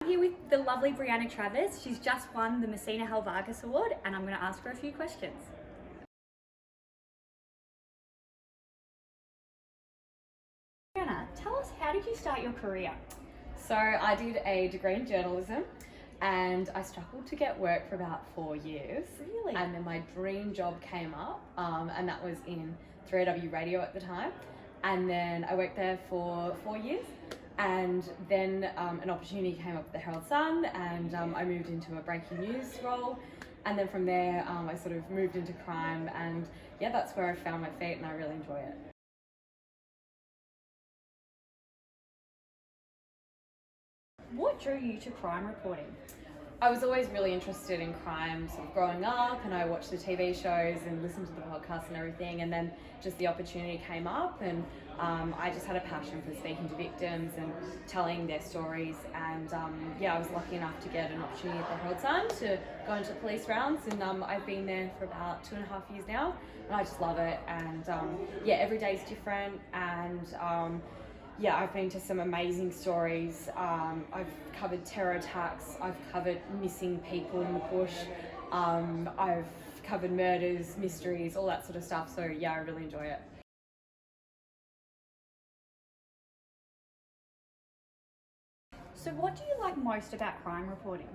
I'm here with the lovely Brianna Travers. She's just won the Mersina Halvagis Award, and I'm going to ask her a few questions. Brianna, tell us, how did you start your career? So I did a degree in journalism and I struggled to get work for about 4 years. Really? And then my dream job came up, and that was in 3AW radio at the time. And then I worked there for 4 years. And then an opportunity came up with the Herald Sun, and I moved into a breaking news role. And then from there, I sort of moved into crime, and yeah, that's where I found my feet, and I really enjoy it. What drew you to crime reporting? I was always really interested in crime sort of growing up, and I watched the TV shows and listened to the podcasts and everything, and then just the opportunity came up, and I just had a passion for speaking to victims and telling their stories, and yeah, I was lucky enough to get an opportunity at the Herald Sun to go into police rounds, and I've been there for about 2.5 years now, and I just love it, and yeah, every day's different, and yeah, I've been to some amazing stories. I've covered terror attacks, I've covered missing people in the bush, I've covered murders, mysteries, all that sort of stuff. So yeah, I really enjoy it. So what do you like most about crime reporting?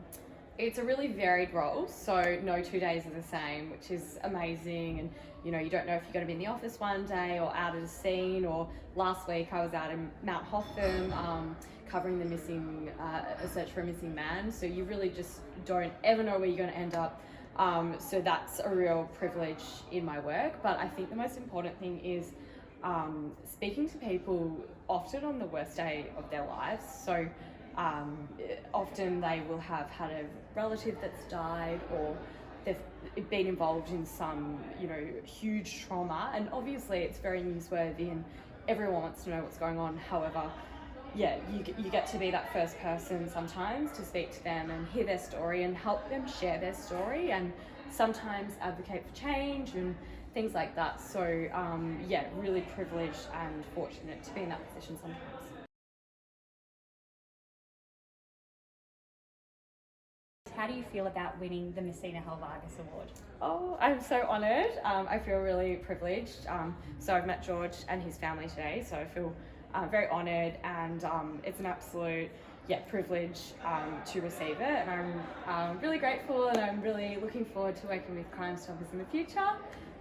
It's a really varied role, so no 2 days are the same, which is amazing. And you know, you don't know if you're going to be in the office one day or out at a scene. Or last week I was out in Mount Hotham covering the missing, a search for a missing man. So you really just don't ever know where you're going to end up. So that's a real privilege in my work. But I think the most important thing is speaking to people often on the worst day of their lives. So often they will have had a relative that's died, or they've been involved in some, you know, huge trauma, and obviously it's very newsworthy and everyone wants to know what's going on. However, yeah, you get to be that first person sometimes to speak to them and hear their story and help them share their story, and sometimes advocate for change and things like that. So yeah, really privileged and fortunate to be in that position sometimes. How do you feel about winning the Mersina Halvagis Award? Oh, I'm so honoured. I feel really privileged. So I've met George and his family today, so I feel very honoured, and it's an absolute privilege to receive it. And I'm really grateful, and I'm really looking forward to working with Crime Stoppers in the future.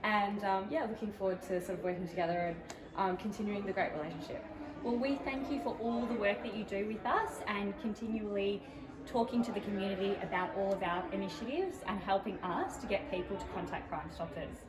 And yeah, looking forward to sort of working together and continuing the great relationship. Well, we thank you for all the work that you do with us and continually talking to the community about all of our initiatives and helping us to get people to contact Crime Stoppers.